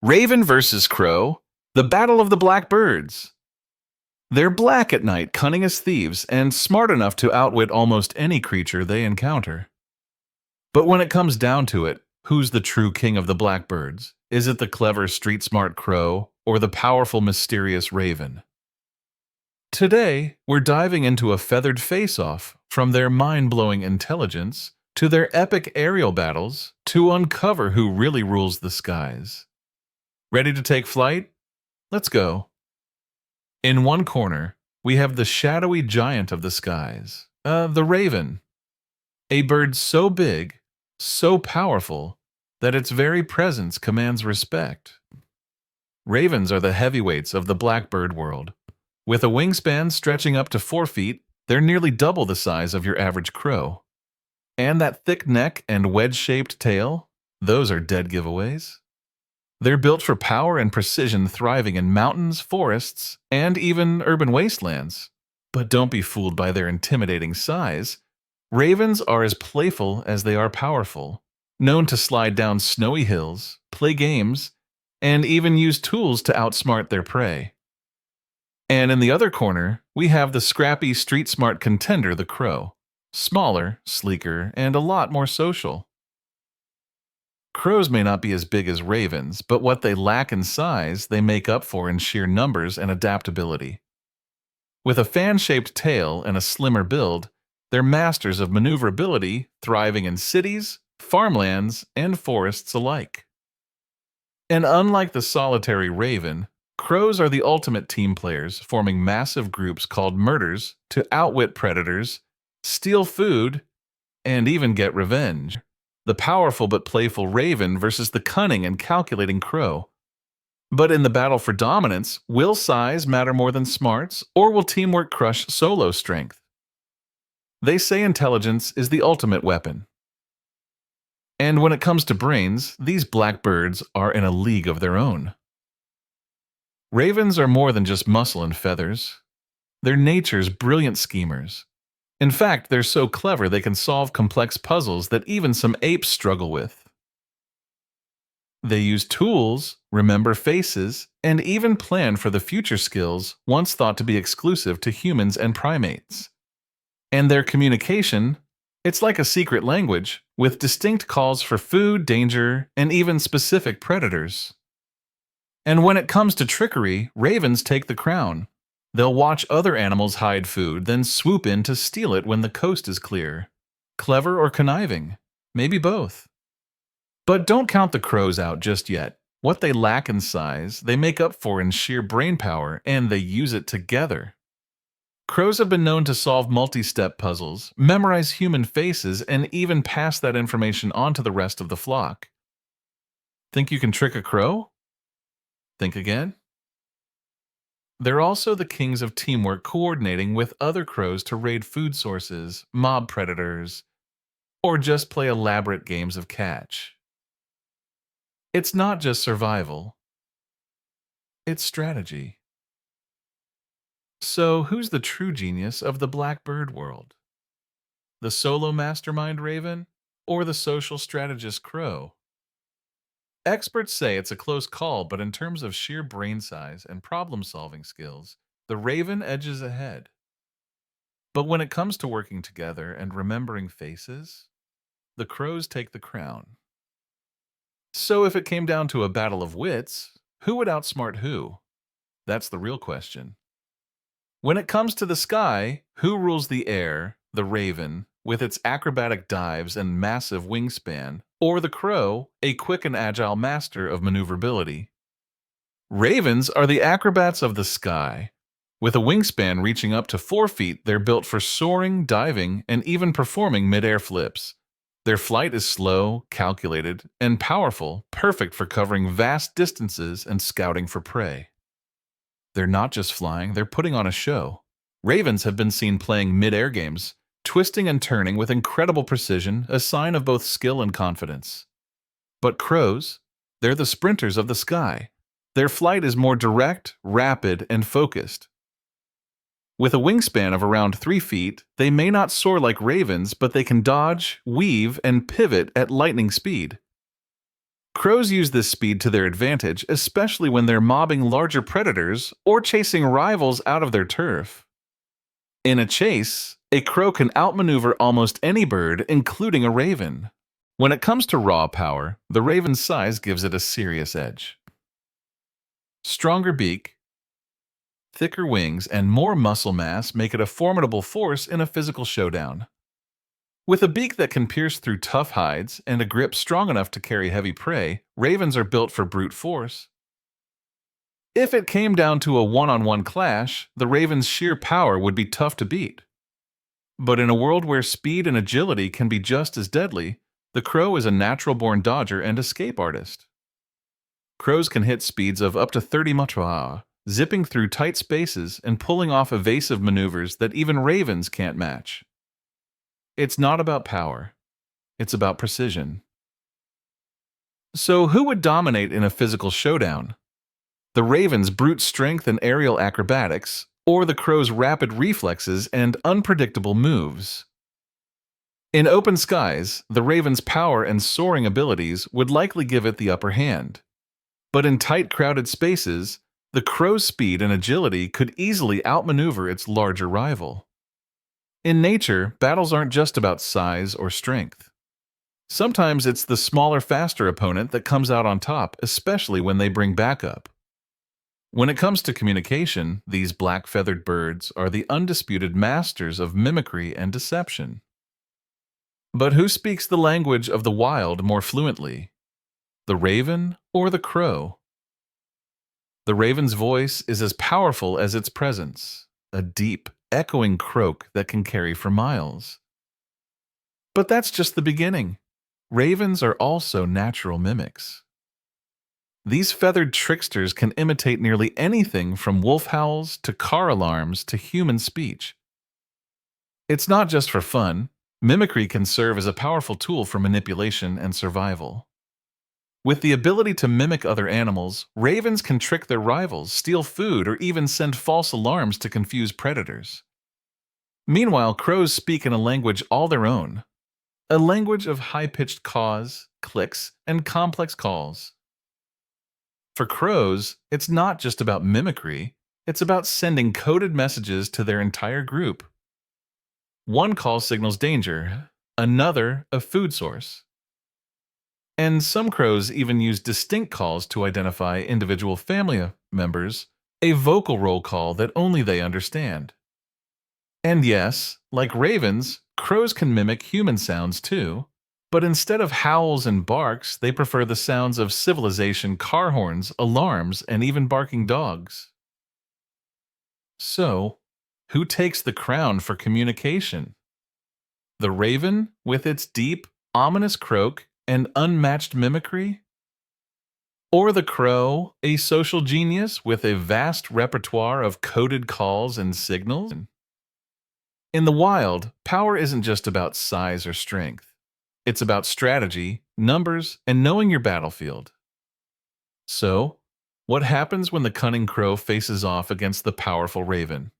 Raven versus Crow, the battle of the blackbirds. They're black at night, cunning as thieves, and smart enough to outwit almost any creature they encounter. But when it comes down to it, who's the true king of the blackbirds? Is it the clever, street-smart crow, or the powerful, mysterious raven? Today, we're diving into a feathered face-off, from their mind-blowing intelligence to their epic aerial battles, to uncover who really rules the skies. Ready to take flight? Let's go. In one corner, we have the shadowy giant of the skies, the raven. A bird so big, so powerful, that its very presence commands respect. Ravens are the heavyweights of the blackbird world. With a wingspan stretching up to 4 feet, they're nearly double the size of your average crow. And that thick neck and wedge-shaped tail, those are dead giveaways. They're built for power and precision, thriving in mountains, forests, and even urban wastelands. But don't be fooled by their intimidating size. Ravens are as playful as they are powerful, known to slide down snowy hills, play games, and even use tools to outsmart their prey. And in the other corner, we have the scrappy, street-smart contender, the crow. Smaller, sleeker, and a lot more social. Crows may not be as big as ravens, but what they lack in size, they make up for in sheer numbers and adaptability. With a fan-shaped tail and a slimmer build, they're masters of maneuverability, thriving in cities, farmlands, and forests alike. And unlike the solitary raven, crows are the ultimate team players, forming massive groups called murders to outwit predators, steal food, and even get revenge. The powerful but playful raven versus the cunning and calculating crow. But in the battle for dominance, will size matter more than smarts, or will teamwork crush solo strength? They say intelligence is the ultimate weapon. And when it comes to brains, these blackbirds are in a league of their own. Ravens are more than just muscle and feathers. They're nature's brilliant schemers. In fact, they're so clever they can solve complex puzzles that even some apes struggle with. They use tools, remember faces, and even plan for the future skills once thought to be exclusive to humans and primates. And their communication, it's like a secret language, with distinct calls for food, danger, and even specific predators. And when it comes to trickery, ravens take the crown. They'll watch other animals hide food, then swoop in to steal it when the coast is clear. Clever or conniving? Maybe both. But don't count the crows out just yet. What they lack in size, they make up for in sheer brainpower, and they use it together. Crows have been known to solve multi-step puzzles, memorize human faces, and even pass that information on to the rest of the flock. Think you can trick a crow? Think again? They're also the kings of teamwork, coordinating with other crows to raid food sources, mob predators, or just play elaborate games of catch. It's not just survival, it's strategy. So who's the true genius of the blackbird world? The solo mastermind raven, or the social strategist crow? Experts say it's a close call, but in terms of sheer brain size and problem-solving skills, the raven edges ahead. But when it comes to working together and remembering faces, the crows take the crown. So if it came down to a battle of wits, who would outsmart who? That's the real question. When it comes to the sky, who rules the air, the raven, with its acrobatic dives and massive wingspan, or the crow, a quick and agile master of maneuverability? Ravens are the acrobats of the sky. With a wingspan reaching up to 4 feet, they're built for soaring, diving, and even performing mid-air flips. Their flight is slow, calculated, and powerful, perfect for covering vast distances and scouting for prey. They're not just flying, they're putting on a show. Ravens have been seen playing mid-air games, twisting and turning with incredible precision, a sign of both skill and confidence. But crows, they're the sprinters of the sky. Their flight is more direct, rapid, and focused. With a wingspan of around 3 feet, they may not soar like ravens, but they can dodge, weave, and pivot at lightning speed. Crows use this speed to their advantage, especially when they're mobbing larger predators or chasing rivals out of their turf. In a chase, a crow can outmaneuver almost any bird, including a raven. When it comes to raw power, the raven's size gives it a serious edge. Stronger beak, thicker wings, and more muscle mass make it a formidable force in a physical showdown. With a beak that can pierce through tough hides and a grip strong enough to carry heavy prey, ravens are built for brute force. If it came down to a one-on-one clash, the raven's sheer power would be tough to beat. But in a world where speed and agility can be just as deadly, the crow is a natural-born dodger and escape artist. Crows can hit speeds of up to 30 miles per hour, zipping through tight spaces and pulling off evasive maneuvers that even ravens can't match. It's not about power. It's about precision. So who would dominate in a physical showdown? The raven's brute strength and aerial acrobatics, or the crow's rapid reflexes and unpredictable moves? In open skies, the raven's power and soaring abilities would likely give it the upper hand. But in tight, crowded spaces, the crow's speed and agility could easily outmaneuver its larger rival. In nature, battles aren't just about size or strength. Sometimes it's the smaller, faster opponent that comes out on top, especially when they bring backup. When it comes to communication, these black-feathered birds are the undisputed masters of mimicry and deception. But who speaks the language of the wild more fluently? The raven or the crow? The raven's voice is as powerful as its presence, a deep, echoing croak that can carry for miles. But that's just the beginning. Ravens are also natural mimics. These feathered tricksters can imitate nearly anything from wolf howls to car alarms to human speech. It's not just for fun. Mimicry can serve as a powerful tool for manipulation and survival. With the ability to mimic other animals, ravens can trick their rivals, steal food, or even send false alarms to confuse predators. Meanwhile, crows speak in a language all their own, a language of high-pitched caws, clicks, and complex calls. For crows, it's not just about mimicry, it's about sending coded messages to their entire group. One call signals danger, another a food source. And some crows even use distinct calls to identify individual family members, a vocal roll call that only they understand. And yes, like ravens, crows can mimic human sounds too, but instead of howls and barks, they prefer the sounds of civilization, car horns, alarms, and even barking dogs. So, who takes the crown for communication? The raven, with its deep, ominous croak and unmatched mimicry? Or the crow, a social genius with a vast repertoire of coded calls and signals? In the wild, power isn't just about size or strength. It's about strategy, numbers, and knowing your battlefield. So, what happens when the cunning crow faces off against the powerful raven?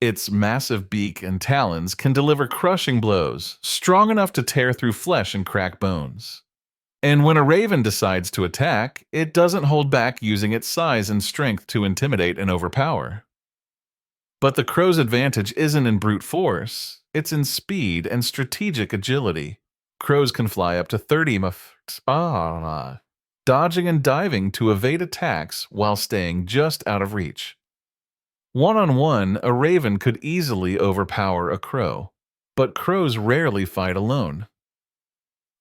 Its massive beak and talons can deliver crushing blows, strong enough to tear through flesh and crack bones. And when a raven decides to attack, it doesn't hold back, using its size and strength to intimidate and overpower. But the crow's advantage isn't in brute force, it's in speed and strategic agility. Crows can fly up to 30 miles, dodging and diving to evade attacks while staying just out of reach. One-on-one, a raven could easily overpower a crow, but crows rarely fight alone.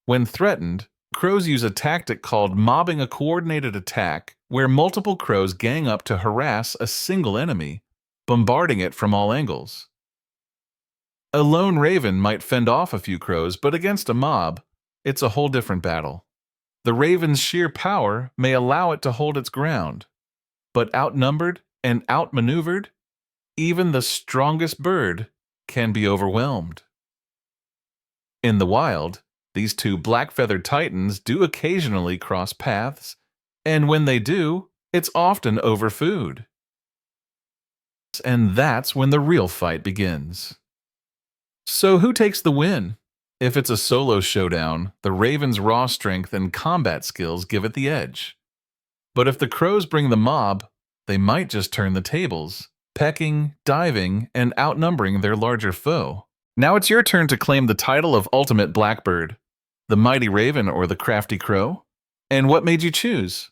When threatened, crows use a tactic called mobbing, a coordinated attack where multiple crows gang up to harass a single enemy, bombarding it from all angles. A lone raven might fend off a few crows, but against a mob, it's a whole different battle. The raven's sheer power may allow it to hold its ground, but outnumbered and outmaneuvered, even the strongest bird can be overwhelmed. In the wild, these two black-feathered titans do occasionally cross paths, and when they do, it's often over food. And that's when the real fight begins. So who takes the win? If it's a solo showdown, the raven's raw strength and combat skills give it the edge. But if the crows bring the mob, they might just turn the tables, pecking, diving, and outnumbering their larger foe. Now it's your turn to claim the title of Ultimate Blackbird, the mighty raven or the crafty crow. And what made you choose?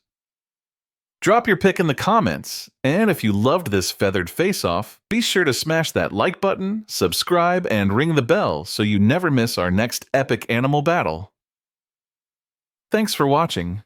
Drop your pick in the comments, and if you loved this feathered face-off, be sure to smash that like button, subscribe, and ring the bell so you never miss our next epic animal battle. Thanks for watching.